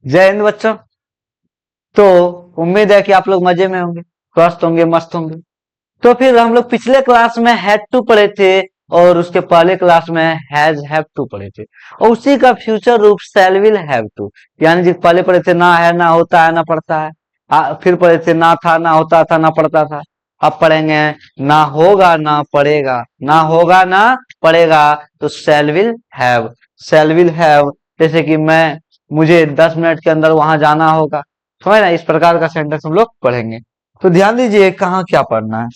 जय हिंद बच्चों। तो उम्मीद है कि आप लोग मजे में होंगे, स्वस्थ होंगे, मस्त होंगे। तो फिर हम लोग पिछले क्लास में हैड टू पढ़े थे और उसके पहले क्लास में हैज हैव टू पढ़े थे और उसी का फ्यूचर रूप शैल विल हैव टू। यानी जो पहले पढ़े थे ना है, ना होता है, ना पढ़ता है। फिर पढ़े थे ना था, ना होता था, ना पढ़ता था। अब पढ़ेंगे ना होगा, ना पढ़ेगा। ना होगा, ना पढ़ेगा, तो शैल will have. Shell will have, जैसे कि मुझे 10 मिनट के अंदर वहां जाना होगा। समझ ना, इस प्रकार का सेंटेंस हम लोग पढ़ेंगे। तो ध्यान दीजिए कहाँ क्या पढ़ना है।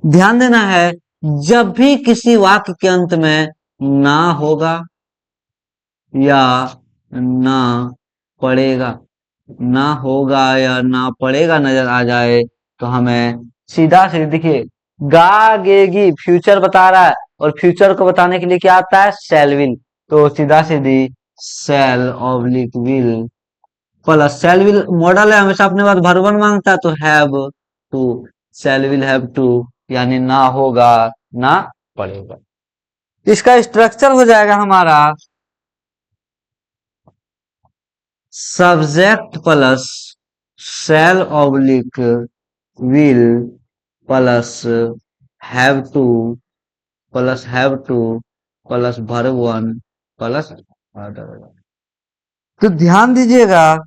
ध्यान देना है, जब भी किसी वाक्य के अंत में ना होगा या ना पड़ेगा, ना होगा या ना पड़ेगा नजर आ जाए, तो हमें सीधा सीधा देखिए, गागेगी फ्यूचर बता रहा है और फ्यूचर को बताने के लिए क्या आता है, शैल विल। तो सीधा सीधी shall oblique will plus shall will modal है, हमेशा अपने पास वर्ब वन मांगता है तो have to. Shall will have to, यानी ना होगा, ना पड़ेगा। इसका स्ट्रक्चर हो जाएगा हमारा subject plus shall oblique will plus have to plus verb one plus order. तो ध्यान दीजिएगा,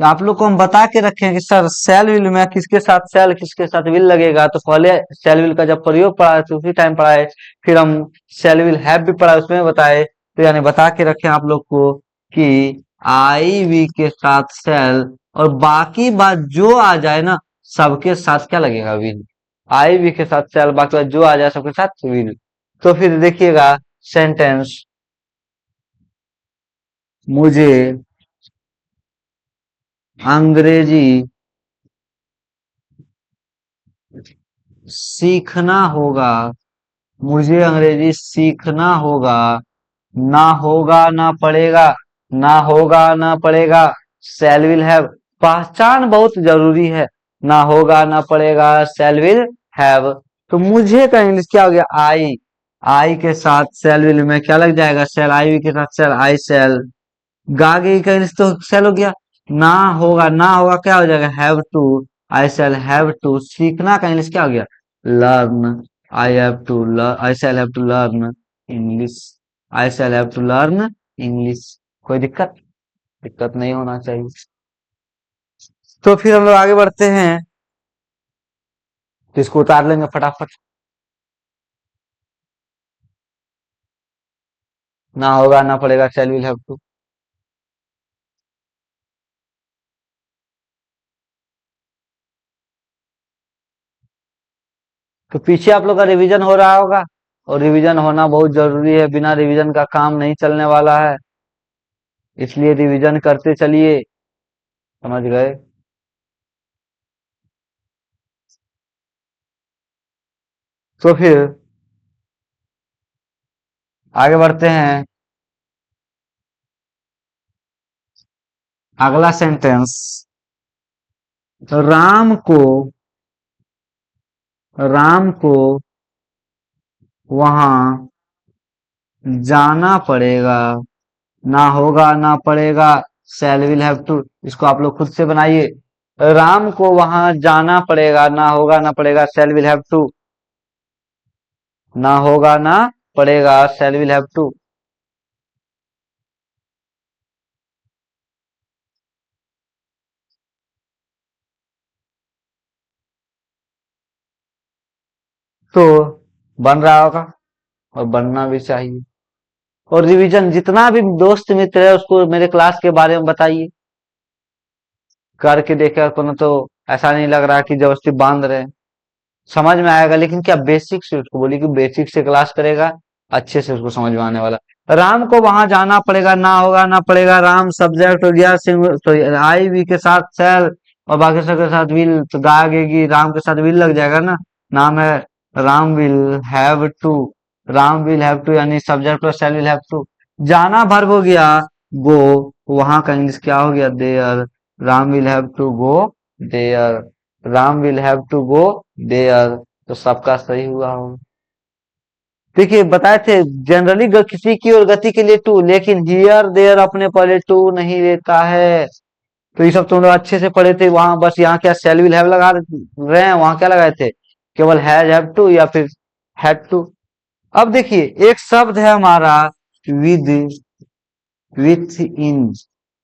तो आप लोग को हम बता के रखे हैं कि सर सेल विल में किसके साथ सेल, किसके साथ विल लगेगा। तो पहले सेल विल का जब प्रयोग पढ़ा है तो उसी टाइम पढ़ाए, फिर हम सेल विल हैव भी पढ़ा, उसमें बताए। तो यानी बता के रखे हैं आप लोग को कि आई वी के साथ सेल और बाकी बात जो आ जाए ना, सबके साथ क्या लगेगा, विल। आई वी के साथ सेल, बाकी बात जो आ जाए सबके साथ विल। तो फिर देखिएगा सेंटेंस, मुझे अंग्रेजी सीखना होगा, मुझे अंग्रेजी सीखना होगा। ना होगा, ना पड़ेगा। ना होगा, ना पड़ेगा, शैल विल हैव। पहचान बहुत जरूरी है। ना होगा, ना पड़ेगा, शैल विल हैव। तो मुझे का इंग्लिश क्या हो गया, आई। आई के साथ शैल विल में क्या लग जाएगा, शैल। आई के साथ शैल, आई शैल। गागे का इंग्लिश तो शैल हो गया। ना होगा, ना होगा क्या हो जाएगा, have to. I shall have to. सीखना का इंग्लिश क्या हो गया, learn. I have to learn, I shall have to learn English. I shall have to learn English. कोई दिक्कत, दिक्कत नहीं होना चाहिए। तो फिर हम लोग आगे बढ़ते हैं, तो इसको उतार लेंगे फटाफट। ना होगा, ना पड़ेगा, शैल विल हैव टू। तो पीछे आप लोग का रिवीजन हो रहा होगा, और रिवीजन होना बहुत जरूरी है, बिना रिवीजन का काम नहीं चलने वाला है। इसलिए रिवीजन करते चलिए, समझ गए। तो फिर आगे बढ़ते हैं, अगला सेंटेंस। राम को, राम को वहां जाना पड़ेगा। ना होगा, ना पड़ेगा, शैल विल हैव टू। इसको आप लोग खुद से बनाइए। राम को वहां जाना पड़ेगा, ना होगा, ना पड़ेगा, शैल विल हैव टू। ना होगा, ना पड़ेगा, शैल विल हैव टू। तो बन रहा होगा, और बनना भी चाहिए। और रिवीजन जितना भी दोस्त मित्र है उसको मेरे क्लास के बारे में बताइए, करके देखा को, ना तो ऐसा नहीं लग रहा कि जबरदस्ती बांध रहे हैं। समझ में आएगा, लेकिन क्या बेसिक से उसको बोली कि बेसिक से क्लास करेगा, अच्छे से उसको समझ में आने वाला। राम को वहां जाना पड़ेगा, ना होगा, ना पड़ेगा, राम सब्जेक्ट हो गया, तो आई वी के साथ सेल और बाकी सब के साथ विल, तो गागेगी, राम के साथ विल लग जाएगा ना। नाम है Ram will have to. Ram will have to यानी सब्जेक्ट और सेल विल हैव टू। जाना वर्ब हो गया, गो। वहां का इंग्लिश क्या हो गया, there. Ram will have to go there. Ram will have to go there. तो सबका सही हुआ होगा। देखिए बताए थे जनरली किसी की और गति के लिए टू, लेकिन हियर देयर अपने पहले टू नहीं लेता है। तो ये सब तुम लोग अच्छे से पढ़े थे वहां, बस यहाँ क्या शैल विल हैव लगा रहे हैं, वहां क्या लगाए थे, केवल हैज हैव टू या फिर हैड टू। अब देखिए एक शब्द है हमारा विद, विथ इन।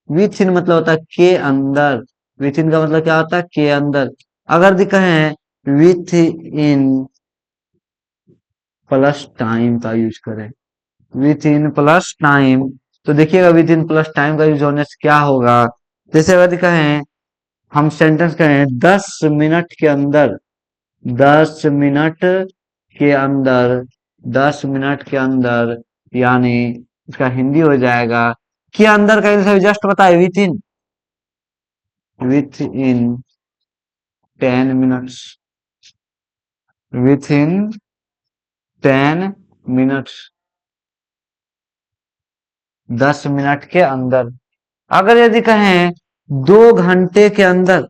विथ इन मतलब होता है के अंदर, विथ इन का मतलब क्या होता है, के अंदर। अगर दिखा है विथ इन प्लस टाइम का यूज करें, विथ इन प्लस टाइम, तो देखिएगा विथ इन प्लस टाइम का यूज होने से क्या होगा। जैसे अगर दिखा है हम सेंटेंस कहें 10 मिनट के अंदर, 10 मिनट के अंदर, 10 मिनट के अंदर, यानी इसका हिंदी हो जाएगा के अंदर का जस्ट बताए with in, with in 10 minutes, with in 10 minutes, 10 minute के अंदर। अगर यदि कहें 2 घंटे के अंदर,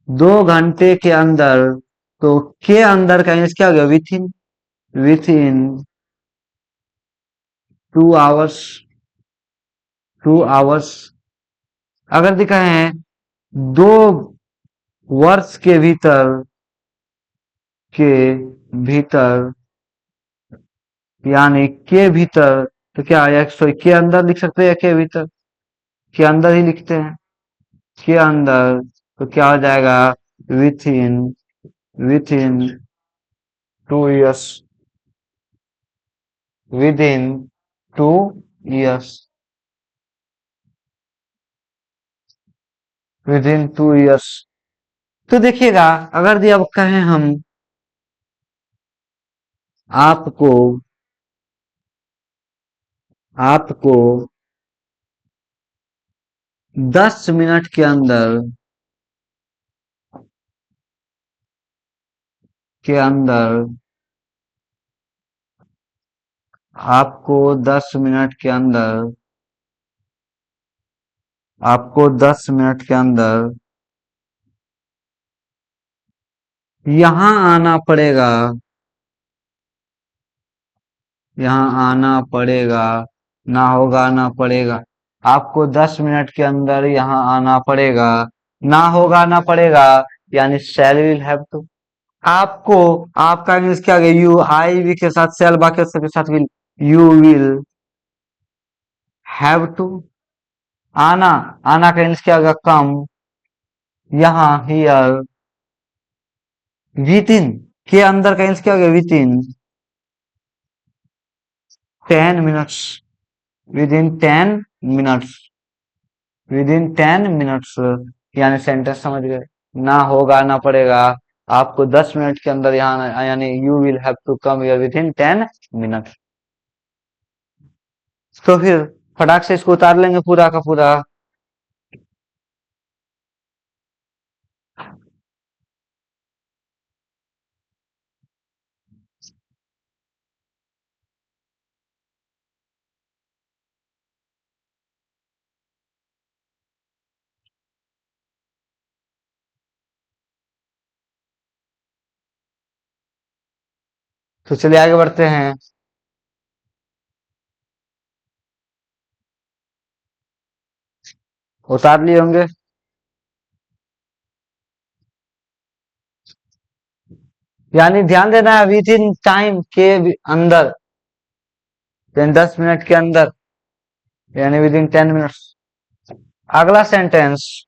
2 घंटे के अंदर, तो के अंदर का इंग्लिश क्या हो गया, with in, with in 2 hours, 2 hours. अगर दिखा है 2 वर्ष के भीतर, के भीतर, यानी के भीतर, तो क्या या सॉरी के अंदर लिख सकते हैं या के भीतर, के अंदर ही लिखते हैं, के अंदर, तो क्या हो जाएगा with in, with in 2 years, with in 2 years, with in 2 years. तो देखिएगा अगर दिया अब कहें हम आपको, आपको 10 मिनट के अंदर, के अंदर, आपको 10 मिनट के अंदर, आपको 10 मिनट के अंदर यहाँ आना पड़ेगा, यहाँ आना पड़ेगा, ना होगा ना पड़ेगा। आपको 10 मिनट के अंदर यहाँ आना पड़ेगा, ना होगा ना पड़ेगा, यानी शैल विल हैव टू। आपको, आपका इंग्लिश क्या आ गया, यू, आई वी के साथ शैल, बाकी सबके साथ will, you will have to. आना, आना का इंग्लिश क्या होगा, कम, यहाँ हियर, विद इन, के अंदर का इंग्लिश क्या हो गया, with in 10 minutes, with in 10 minutes, with in 10 minutes, यानी सेंटेंस समझ गए, ना होगा ना पड़ेगा, आपको 10 मिनट के अंदर यहाँ, यानी you will have to come here within 10 minutes. तो फिर फटाक से इसको उतार लेंगे पूरा का पूरा। तो चलिए आगे बढ़ते हैं। उतार लिए होंगे। यानी ध्यान देना है विद इन टाइम के अंदर, यानी 10 मिनट के अंदर, यानी विद इन 10 मिनट्स। अगला सेंटेंस,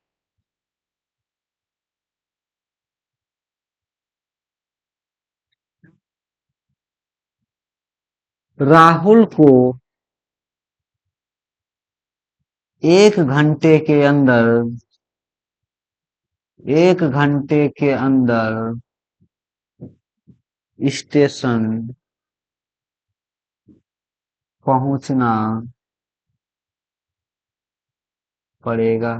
राहुल को 1 घंटे के अंदर, 1 घंटे के अंदर स्टेशन पहुंचना पड़ेगा,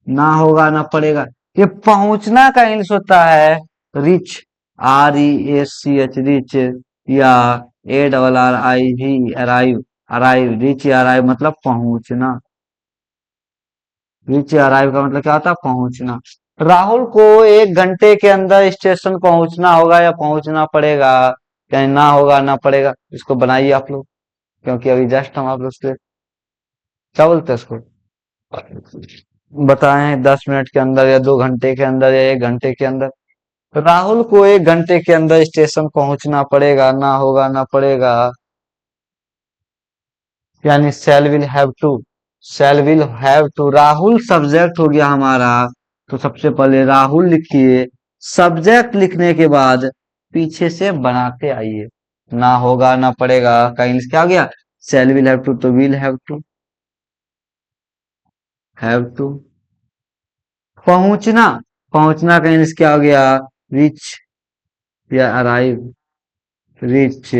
ना होगा ना पड़ेगा। ये पहुंचना का इंग्लिश होता है reach, R E S C H, reach, या A double R I V, arrive, arrive, reach या अराइव मतलब पहुंचना, रिच या अराइव का मतलब क्या होता है, पहुंचना। राहुल को 1 घंटे के अंदर स्टेशन पहुंचना होगा या पहुंचना पड़ेगा, कहीं ना होगा ना पड़ेगा, इसको बनाइए आप लोग, क्योंकि अभी जस्ट हम आप लोग से क्या बोलते हैं इसको बताएं, 10 मिनट के अंदर या 2 घंटे के अंदर या 1 घंटे के अंदर। तो राहुल को 1 घंटे के अंदर स्टेशन पहुंचना पड़ेगा, ना होगा ना पड़ेगा, यानी shall will have to. Rahul subject हो गया हमारा, तो सबसे पहले राहुल लिखिए, सब्जेक्ट लिखने के बाद पीछे से बनाते आइए, ना होगा ना पड़ेगा का इंग्लिश क्या हो गया, शैल विल हैव टू, तो विल हैव टू। पहुंचना, पहुंचना का इंग्लिश क्या हो गया, रिच या अराइव, रिच।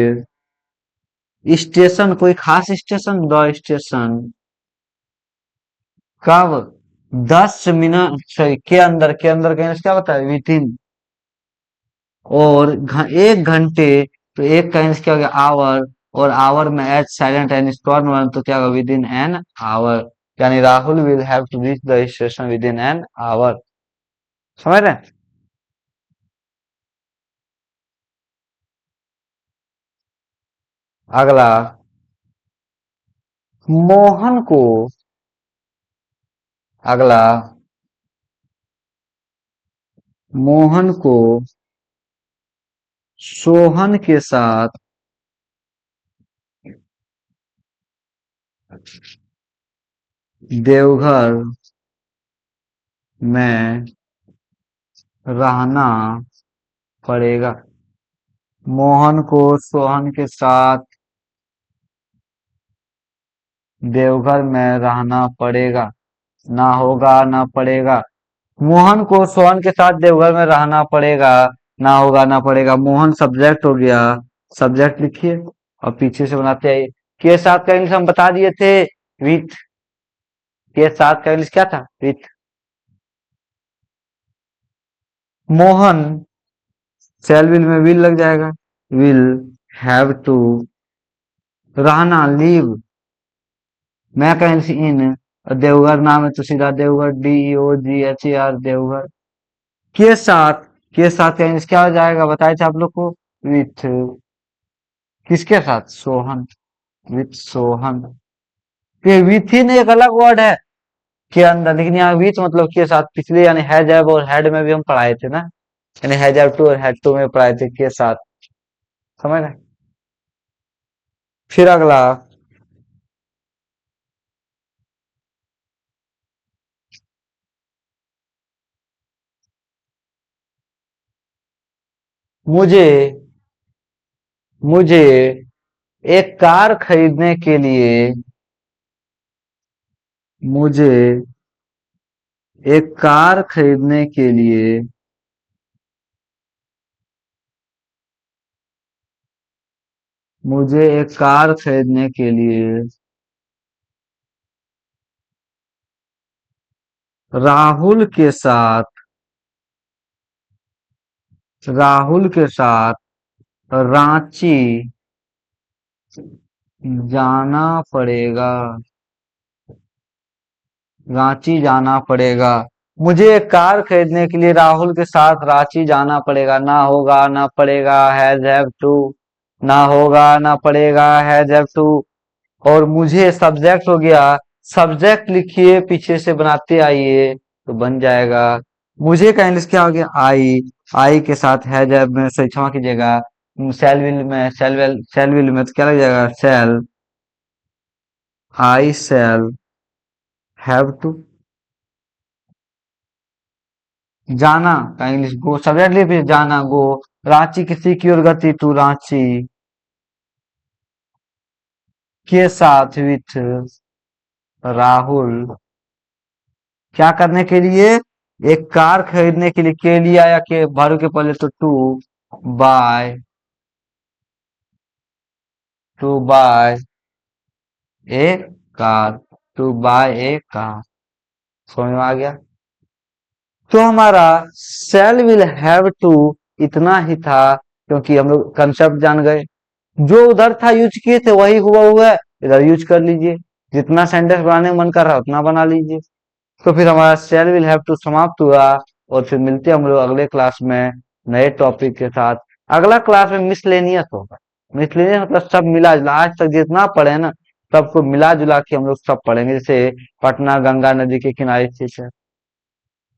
स्टेशन, कोई खास स्टेशन, द स्टेशन, कब, 10 मिनट के अंदर, के अंदर का क्या होता है, विद इन। और 1 घंटे, तो एक का क्या हो गया, आवर, और आवर में H silent and storm one, तो क्या होगा, विद इन एन आवर, यानी Rahul will have to reach the station within an hour. समझ रहे हैं? अगला, मोहन को, अगला, मोहन को सोहन के साथ देवघर में रहना पड़ेगा। मोहन को सोहन के साथ देवघर में रहना पड़ेगा, ना होगा ना पड़ेगा। मोहन को सोहन के साथ देवघर में रहना पड़ेगा, ना होगा ना पड़ेगा। मोहन सब्जेक्ट हो गया, सब्जेक्ट लिखिए और पीछे से बनाते आइए। के साथ का इंग्लिश हम बता दिए थे, विथ। के साथ का इंग्लिश क्या था, विथ। मोहन, शैल विल में विल लग जाएगा, विल हैव टू, रहना लीव, मैं का इंग्लिश इन, और देवघर नाम है तो सीधा देवघर, DEOGHER, देवघर। के साथ, के साथ का इंग्लिश क्या हो जाएगा, बताए थे आप लोग को, विथ। किसके साथ, सोहन, विथ सोहन। ये विथ इन एक अलग वर्ड है के अंदर, लेकिन यहाँ विथ मतलब के साथ, पिछले यानी हैज हैव और हैड में भी हम पढ़ाए थे ना, यानी हैज हैव टू और हैड टू में पढ़ाए थे के साथ। समझ रहे? फिर अगला, मुझे, मुझे एक कार खरीदने के लिए, मुझे एक कार खरीदने के लिए मुझे एक कार खरीदने के लिए राहुल के साथ, राहुल के साथ रांची जाना पड़ेगा, रांची जाना पड़ेगा। मुझे एक कार खरीदने के लिए राहुल के साथ रांची जाना पड़ेगा, ना होगा ना पड़ेगा, हैज हैव टू, ना होगा ना पड़ेगा, हैज हैव टू। और मुझे सब्जेक्ट हो गया, सब्जेक्ट लिखिए पीछे से बनाते आइए तो बन जाएगा। मुझे का इंग्लिश क्या हो गया, आई के साथ हैज हैव में से क्षमा कीजिएगा, शैल विल में तो क्या लग जाएगा, शैल, आई शैल हैव टू। जाना का इंग्लिश गो, सब्जेक्ट लिखिए जाना, गो। रांची किसी की ओर गति, टू रांची, के साथ, विथ राहुल, क्या करने के लिए, एक कार खरीदने के लिए, के लिए आया, के भारू के पहले तो to, buy, to buy a car, to buy a car. समझ में आ गया? तो हमारा सेल विल हैव टू इतना ही था, क्योंकि हम लोग कंसेप्ट जान गए, जो उधर था यूज किए थे वही हुआ हुआ है, इधर यूज कर लीजिए, जितना सेंटेंस बनाने का मन कर रहा है उतना बना लीजिए। तो फिर हमारा सेल विल हैव टू समाप्त हुआ, और फिर मिलते हैं हम लोग अगले क्लास में नए टॉपिक के साथ। अगला क्लास में मिसलेनियस होगा। मिसलेनियस मतलब सब मिला जुला, आज तक जितना पढ़े ना सबको मिला जुला के हम लोग सब पढ़ेंगे। जैसे पटना गंगा नदी के किनारे स्थित है,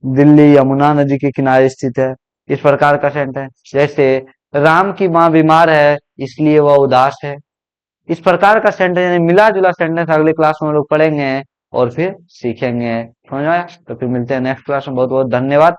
दिल्ली यमुना नदी के किनारे स्थित है, इस प्रकार का सेंटेंस। जैसे राम की माँ बीमार है इसलिए वह उदास है, इस प्रकार का सेंटेंस मिला जुला सेंटेंस अगले क्लास में हम लोग पढ़ेंगे और फिर सीखेंगे। समझ में आया? तो फिर मिलते हैं नेक्स्ट क्लास में। बहुत बहुत धन्यवाद।